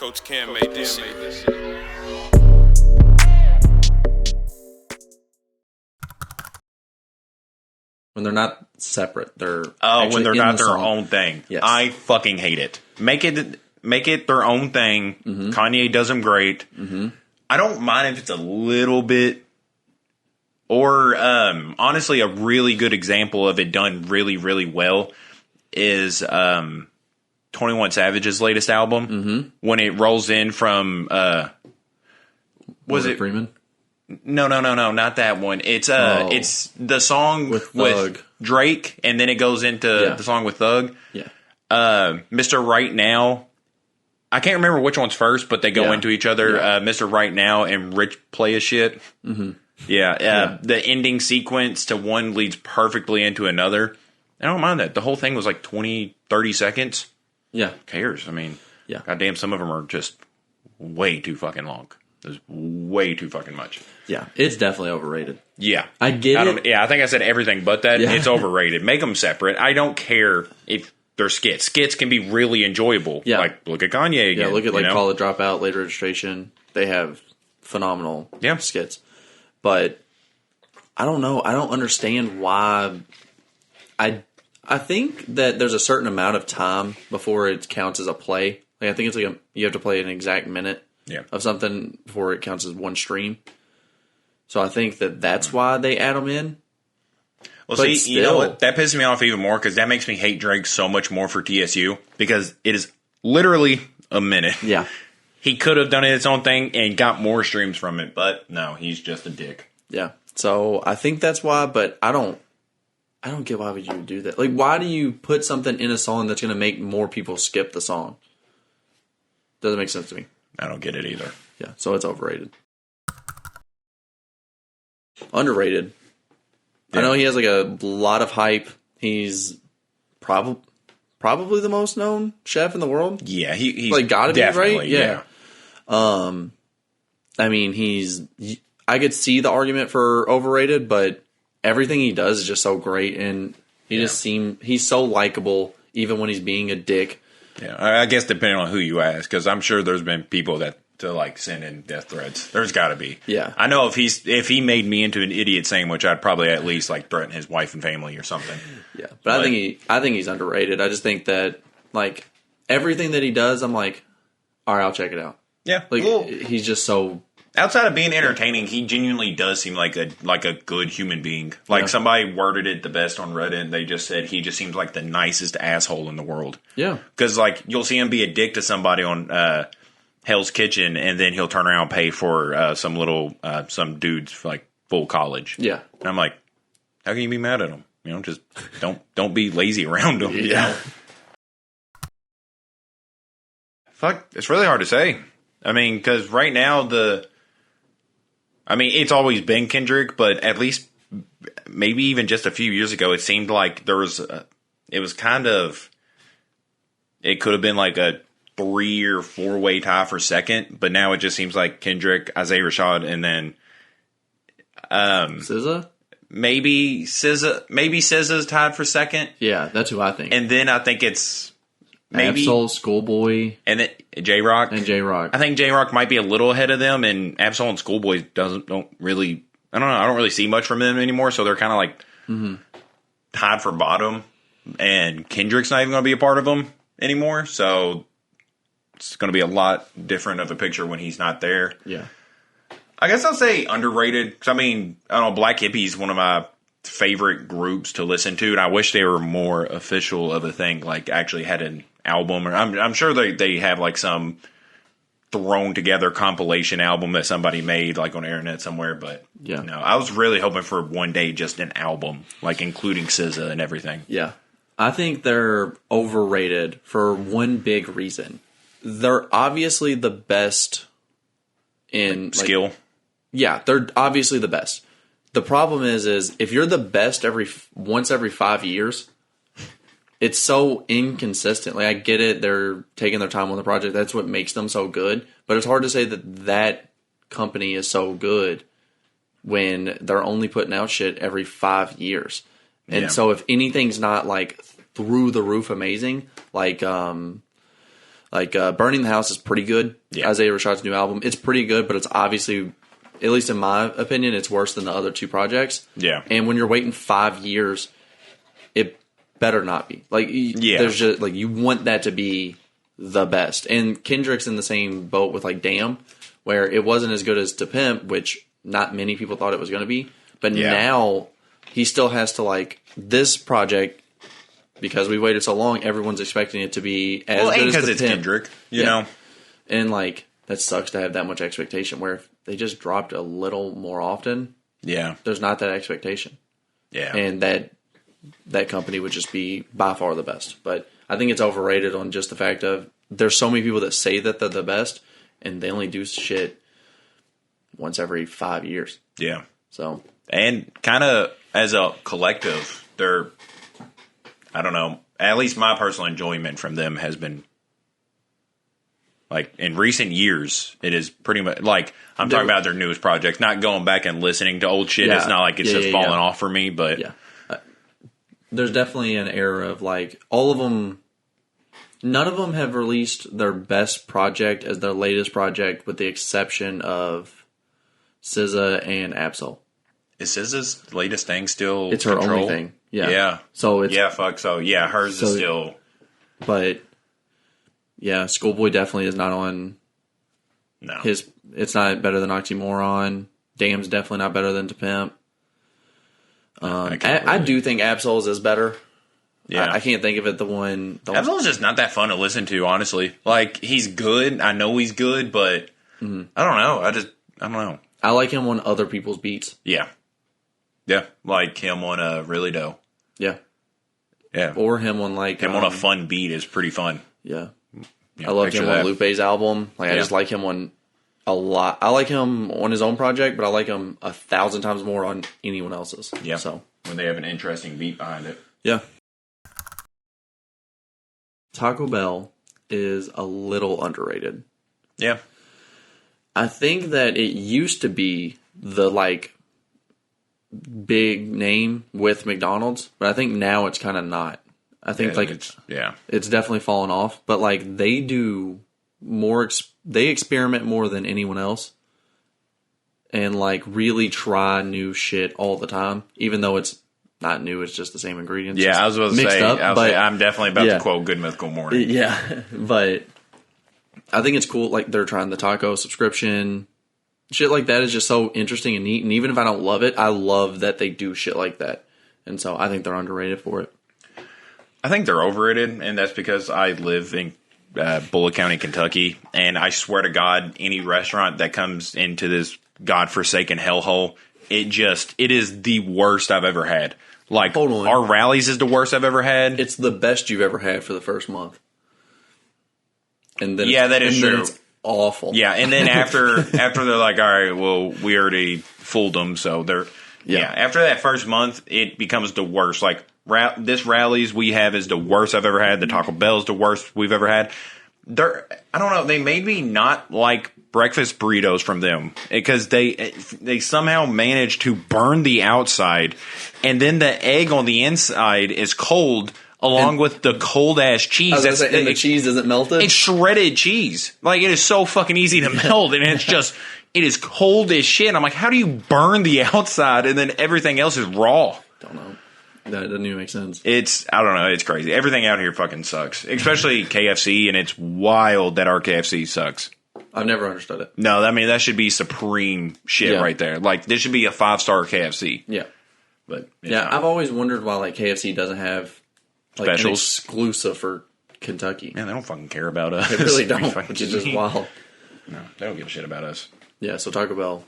Coach Cam made this shit. When they're not separate, they're when they're not their song. own thing. Yes. I fucking hate it. Make it their own thing. Mm-hmm. Kanye does them great. Mm-hmm. I don't mind if it's a little bit. Or honestly, a really good example of it done really, really well is 21 Savage's latest album. When it rolls in from was it Freeman? No, not that one. It's it's the song with Drake, and then it goes into the song with Thug. Yeah. Mr. Right Now. I can't remember which one's first, but they go into each other. Mr. Right Now and Rich Play a Shit. Mm-hmm. The ending sequence to one leads perfectly into another. I don't mind that. The whole thing was like 20, 30 seconds. Yeah. Who cares? I mean, goddamn, some of them are just way too fucking long. There's way too fucking much. Yeah, it's definitely overrated. Yeah. I get it. Yeah, I think I said everything but that. Yeah. It's overrated. Make them separate. I don't care if they're skits. Skits can be really enjoyable. Yeah. Like, look at Kanye again. Yeah, look at College Dropout, Late Registration. They have phenomenal skits. But I don't know. I don't understand why. I think that there's a certain amount of time before it counts as a play. Like, I think it's like you have to play an exact minute of something before it counts as one stream. So I think that's why they add them in. Well, but see, you know what? That pisses me off even more because that makes me hate Drake so much more for TSU because it is literally a minute. Yeah. He could have done it its own thing and got more streams from it, but no, he's just a dick. Yeah. So I think that's why, but I don't get why would you do that. Like, why do you put something in a song that's going to make more people skip the song? Doesn't make sense to me. I don't get it either. Yeah, so it's overrated. Underrated. Yeah. I know he has like a lot of hype. He's probably the most known chef in the world. Yeah, he's like gotta be, right? Yeah. I mean, I could see the argument for overrated, but everything he does is just so great, and he's so likable, even when he's being a dick. Yeah, I guess depending on who you ask, because I'm sure there's been people that to like send in death threats. There's got to be. Yeah, I know if he made me into an idiot sandwich, I'd probably at least like threaten his wife and family or something. Yeah, but I think he's underrated. I just think that like everything that he does, I'm like, all right, I'll check it out. Yeah, like he's just so. Outside of being entertaining, he genuinely does seem like a good human being. Like somebody worded it the best on Reddit. They just said he just seems like the nicest asshole in the world. Yeah, because like you'll see him be a dick to somebody on Hell's Kitchen, and then he'll turn around and pay for some dude's like full college. Yeah, and I'm like, how can you be mad at him? You know, just don't be lazy around him. Yeah. You know? Fuck, it's really hard to say. I mean, because right now it's always been Kendrick, but at least maybe even just a few years ago, it seemed like it could have been like a 3 or 4 way tie for second, but now it just seems like Kendrick, Isaiah Rashad, and then SZA? Maybe SZA's tied for second. Yeah, that's who I think. And then I think it's maybe Absol, Schoolboy, and then J-Rock. I think J-Rock might be a little ahead of them, and Absol and Schoolboy don't really. I don't know. I don't really see much from them anymore, so they're kind of like tied for bottom. And Kendrick's not even going to be a part of them anymore, so it's going to be a lot different of a picture when he's not there. Yeah, I guess I'll say underrated. Cause I don't know. Black Hippie's one of my favorite groups to listen to, and I wish they were more official of a thing. Like actually had an album, or I'm sure they have like some thrown together compilation album that somebody made like on the internet somewhere. But no, I was really hoping for one day just an album, like including SZA and everything. Yeah, I think they're overrated for one big reason. They're obviously the best in skill. Yeah, they're obviously the best. The problem is if you're the best once every 5 years, it's so inconsistent. Like, I get it, they're taking their time on the project. That's what makes them so good. But it's hard to say that company is so good when they're only putting out shit every 5 years. And so if anything's not like through the roof amazing, like Like, Burning the House is pretty good. Yeah. Isaiah Rashad's new album. It's pretty good, but it's obviously, at least in my opinion, it's worse than the other two projects. Yeah. And when you're waiting 5 years, it better not be. Like, there's just, like, you want that to be the best. And Kendrick's in the same boat with, like, Damn, where it wasn't as good as To Pimp, which not many people thought it was going to be. But now he still has to, like, this project, because we waited so long, everyone's expecting it to be as good as To Pimp. It's Kendrick, you know? And, like, that sucks to have that much expectation, where if they just dropped a little more often, there's not that expectation. Yeah. And that company would just be by far the best. But I think it's overrated on just the fact of there's so many people that say that they're the best, and they only do shit once every 5 years. Yeah. So, and kind of as a collective, they're, I don't know, at least my personal enjoyment from them has been, like, in recent years, it is pretty much, like, I'm talking about their newest projects, not going back and listening to old shit. It's not like it's just falling off for me, but. Yeah. There's definitely an era of, like, all of them, none of them have released their best project as their latest project, with the exception of SZA and Absol. Is SZA's latest thing still It's her Control? only thing. Yeah. Yeah. So it's, So, yeah, hers is still. But, yeah, Schoolboy definitely is not on No. It's not better than Oxymoron. Damn's definitely not better than To Pimp. I do think Absol's is better. Yeah. I can't think of it. Absol's just not that fun to listen to, honestly. Like, he's good. I know he's good, but I don't know. I don't know. I like him on other people's beats. Yeah. Yeah. Like him on Really Dough. Yeah. Yeah. Or him on, like... Him on a fun beat is pretty fun. Yeah. Yeah, I love him on Lupe's album. Like, I just like him on a lot. I like him on his own project, but I like him 1,000 times more on anyone else's. Yeah. So when they have an interesting beat behind it. Yeah. Taco Bell is a little underrated. Yeah. I think that it used to be the, like, big name with McDonald's, but I think now it's kind of not. I think it's definitely fallen off, but, like, they do more. They experiment more than anyone else, and, like, really try new shit all the time. Even though it's not new, it's just the same ingredients. Yeah, I was about to say. I'm definitely about to quote Good Mythical Morning. Yeah, but I think it's cool. Like, they're trying the taco subscription. Shit like that is just so interesting and neat. And even if I don't love it, I love that they do shit like that. And so I think they're underrated for it. I think they're overrated, and that's because I live in Bullitt County, Kentucky, and I swear to God, any restaurant that comes into this godforsaken hellhole, it is the worst I've ever had. Like, our Rallies is the worst I've ever had. It's the best you've ever had for the first month. And then that is true. It's awful. Yeah, and then after they're like, all right, well, we already fooled them, so they're after that first month, it becomes the worst. Like, this Rallies we have is the worst I've ever had. The Taco Bell is the worst we've ever had. I don't know. They made me not like breakfast burritos from them because they somehow managed to burn the outside, and then the egg on the inside is cold. Along with the cold ass cheese, and the cheese isn't melted. It's shredded cheese. Like, it is so fucking easy to melt, and it is cold as shit. I'm like, how do you burn the outside and then everything else is raw? Don't know. That doesn't even make sense. I don't know. It's crazy. Everything out here fucking sucks, especially KFC, and it's wild that our KFC sucks. I've never understood it. No, I mean, that should be supreme shit right there. Like, this should be a 5-star KFC. Yeah, but I've always wondered why, like, KFC doesn't have specials, an exclusive for Kentucky. Man, they don't fucking care about us. They really don't, which is just wild. No, they don't give a shit about us. Yeah, so Taco Bell.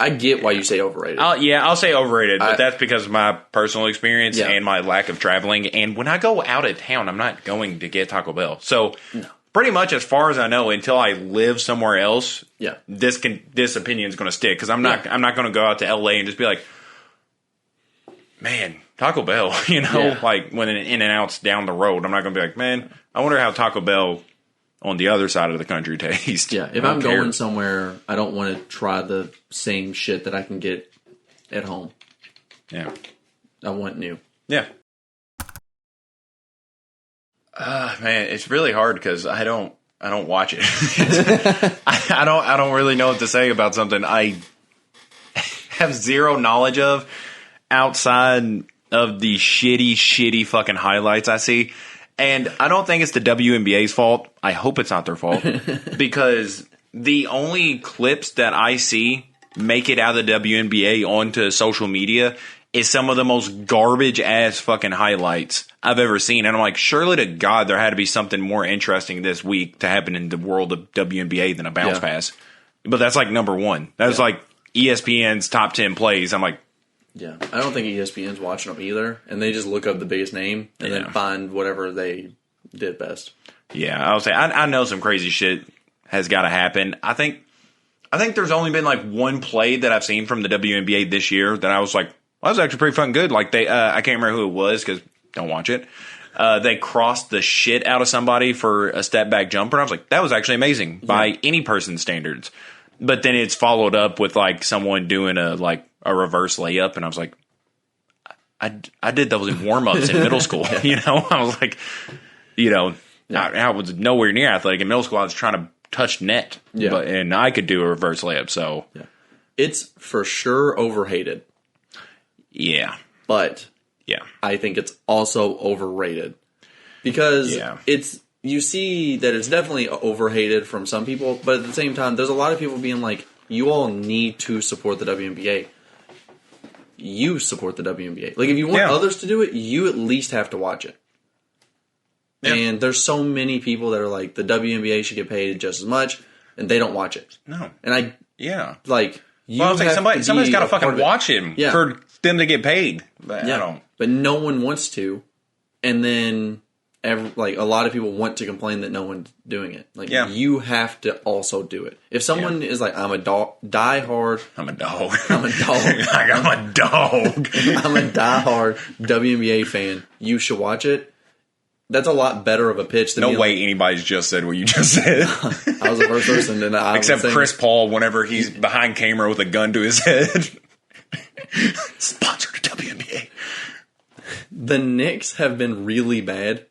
I get why you say overrated. I'll say overrated, but that's because of my personal experience and my lack of traveling. And when I go out of town, I'm not going to get Taco Bell. So pretty much as far as I know, until I live somewhere else, this opinion is going to stick. Because I'm not going to go out to LA and just be like, man, Taco Bell, like when an In-N-Out's down the road, I'm not going to be like, man, I wonder how Taco Bell on the other side of the country tastes. Yeah, if I'm going somewhere, I don't want to try the same shit that I can get at home. Yeah. I want new. Yeah. Man, it's really hard because I don't watch it. I don't really know what to say about something I have zero knowledge of outside of the shitty fucking highlights I see. And I don't think it's the WNBA's fault. I hope it's not their fault because the only clips that I see make it out of the WNBA onto social media is some of the most garbage ass fucking highlights I've ever seen. And I'm like, surely to God, there had to be something more interesting this week to happen in the world of WNBA than a bounce pass. But that's like number one. That's like ESPN's top 10 plays. I'm like, yeah, I don't think ESPN's watching them either. And they just look up the biggest name and then find whatever they did best. Yeah, I would say, I know some crazy shit has got to happen. I think there's only been like one play that I've seen from the WNBA this year that I was like, well, that was actually pretty fucking good. Like they, I can't remember who it was because don't watch it. They crossed the shit out of somebody for a step back jumper. And I was like, that was actually amazing by any person's standards. But then it's followed up with like someone doing a reverse layup, and I was like, I did those in warm ups in middle school. You know, I was like, I was nowhere near athletic in middle school. I was trying to touch net, and I could do a reverse layup. So it's for sure overhated. Yeah. But I think it's also overrated because you see that it's definitely overhated from some people, but at the same time, there's a lot of people being like, you all need to support the WNBA. You support the WNBA. Like, if you want others to do it, you at least have to watch it. Yeah. And there's so many people that are like, the WNBA should get paid just as much, and they don't watch it. No. And somebody's got to fucking watch him for them to get paid. But I don't. But no one wants to. And then, a lot of people want to complain that no one's doing it. Like, you have to also do it. If someone is like, I'm a die-hard... I'm a dog. I'm a dog. I'm a dog. I'm a die-hard WNBA fan. You should watch it. That's a lot better of a pitch than no way anybody's just said what you just said. I was the first person, and I except Chris Paul, whenever he's behind camera with a gun to his head. Sponsored to WNBA. The Knicks have been really bad.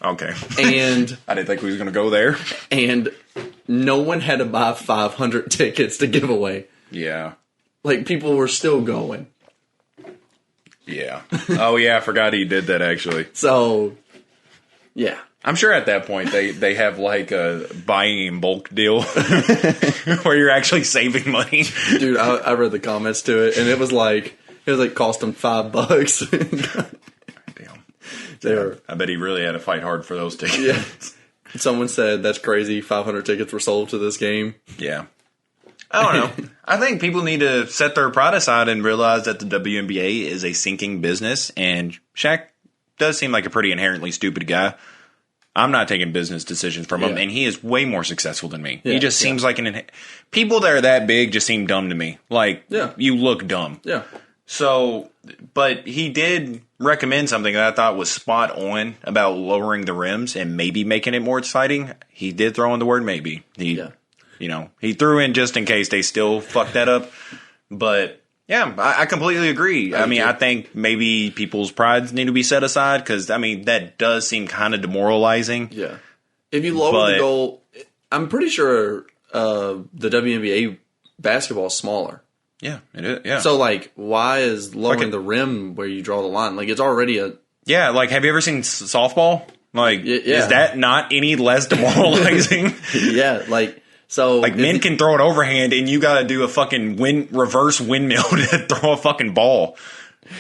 Okay. And I didn't think we was going to go there. And no one had to buy 500 tickets to give away. Yeah. Like, people were still going. Yeah. Oh, yeah, I forgot he did that, actually. So, yeah. I'm sure at that point they have like a buying in bulk deal where you're actually saving money. Dude, I read the comments to it, and it was like cost them $5. Damn. I bet he really had to fight hard for those tickets. Yeah. Someone said that's crazy. 500 tickets were sold to this game. Yeah. I don't know. I think people need to set their pride aside and realize that the WNBA is a sinking business, and Shaq does seem like a pretty inherently stupid guy. I'm not taking business decisions from him, and he is way more successful than me. He just seems like people that are that big just seem dumb to me. Like, you look dumb. Yeah. So, but he did recommend something that I thought was spot on about lowering the rims and maybe making it more exciting. He did throw in the word maybe. He threw in just in case they still fuck that up. But yeah, I completely agree. I mean, I think maybe people's prides need to be set aside because, I mean, that does seem kind of demoralizing. Yeah. If you lower the goal, I'm pretty sure the WNBA basketball is smaller. Yeah, it is. Yeah. So, like, why is lowering the rim where you draw the line? Like, it's already a... Yeah, like, have you ever seen softball? Like, is that not any less demoralizing? Yeah, like... So like men can throw it overhand, and you got to do a fucking reverse windmill to throw a fucking ball.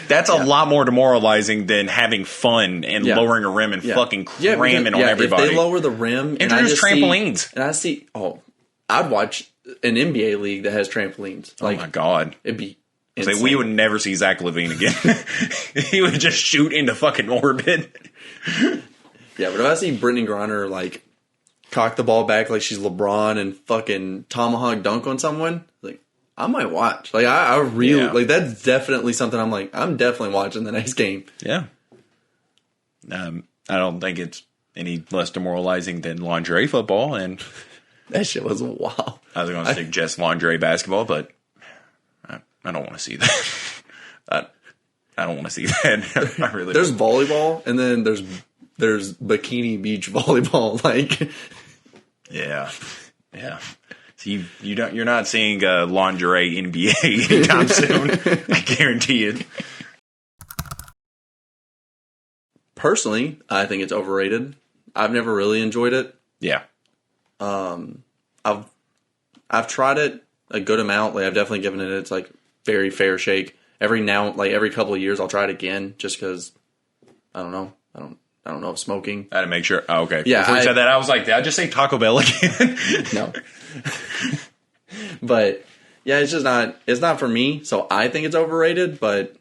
That's a lot more demoralizing than having fun and lowering a rim and fucking cramming on everybody. If they lower the rim, introduce trampolines. I'd watch an NBA league that has trampolines. Like, oh my god, it'd be insane. So we would never see Zach LaVine again. He would just shoot into fucking orbit. Yeah, but if I see Brittany Griner like cock the ball back like she's LeBron and fucking tomahawk dunk on someone, like, I might watch. Like, I really like that's definitely something I'm like, I'm definitely watching the next game. Yeah. I don't think it's any less demoralizing than lingerie football, and that shit was wild. I was going to suggest lingerie basketball, but I don't want to see that. I don't want to see that. I really There's volleyball, and then there's there's bikini beach volleyball. Like, yeah. So you're not seeing lingerie NBA anytime soon. I guarantee it. Personally, I think it's overrated. I've never really enjoyed it. Yeah. I've tried it a good amount. Like, I've definitely given it its like very fair shake. Every couple of years, I'll try it again, just because I don't know. I don't know if smoking. I had to make sure. Oh, okay. Yeah. Before you said that, I was like, did I just say Taco Bell again? No. But yeah, it's just not. It's not for me. So I think it's overrated. But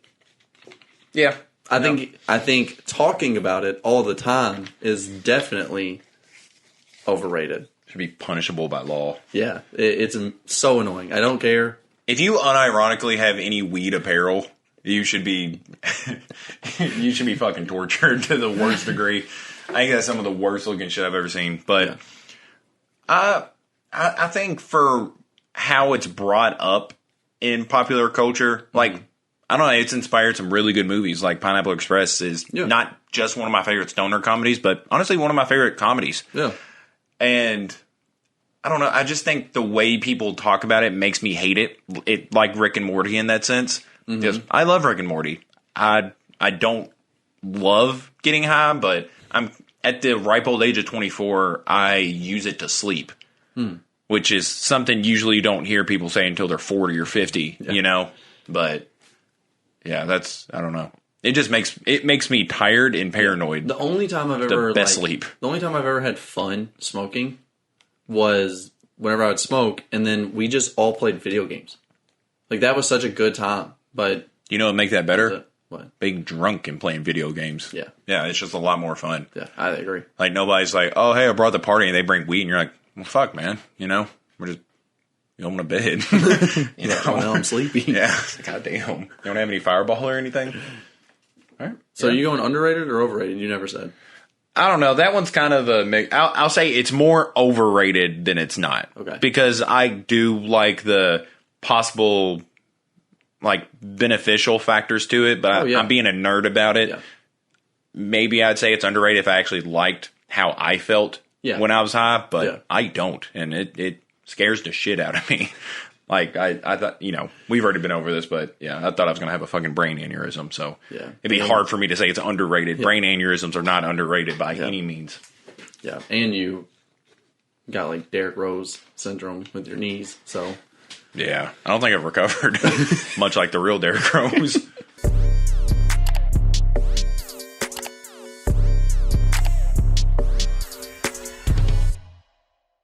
yeah, I think talking about it all the time is definitely overrated. Should be punishable by law. Yeah, it's so annoying. I don't care. If you unironically have any weed apparel, you should be fucking tortured to the worst degree. I think that's some of the worst looking shit I've ever seen. But I think for how it's brought up in popular culture, like, I don't know, it's inspired some really good movies. Like Pineapple Express is not just one of my favorite stoner comedies, but honestly one of my favorite comedies. Yeah. And I don't know, I just think the way people talk about it makes me hate it. It like Rick and Morty in that sense. Because I love Rick and Morty. I don't love getting high, but I'm at the ripe old age of 24, I use it to sleep. Which is something usually you don't hear people say until they're 40 or 50, you know? But yeah, I don't know. It just makes me tired and paranoid. The only time I've ever had fun smoking was whenever I would smoke, and then we just all played video games. Like, that was such a good time. But you know what make that better? What? Being drunk and playing video games. Yeah. Yeah, it's just a lot more fun. Yeah, I agree. Like, nobody's like, oh, hey, I brought the party, and they bring weed, and you're like, well, fuck, man. You know? We're just going to bed. You know? Well, I'm sleepy. Yeah. God damn. You don't have any Fireball or anything? All right. So are you going underrated or overrated? You never said. I don't know. That one's kind of a mix. I'll say it's more overrated than it's not. Okay. Because I do like the possible, like, beneficial factors to it, but I'm being a nerd about it. Yeah. Maybe I'd say it's underrated if I actually liked how I felt when I was high, but I don't. And it scares the shit out of me. Like, I thought, you know, we've already been over this, but yeah, I thought I was going to have a fucking brain aneurysm. So it'd be hard for me to say it's underrated. Brain aneurysms are not underrated by any means. Yeah. And you got like Derrick Rose syndrome with your knees. So yeah, I don't think I've recovered much like the real Derrick Rose.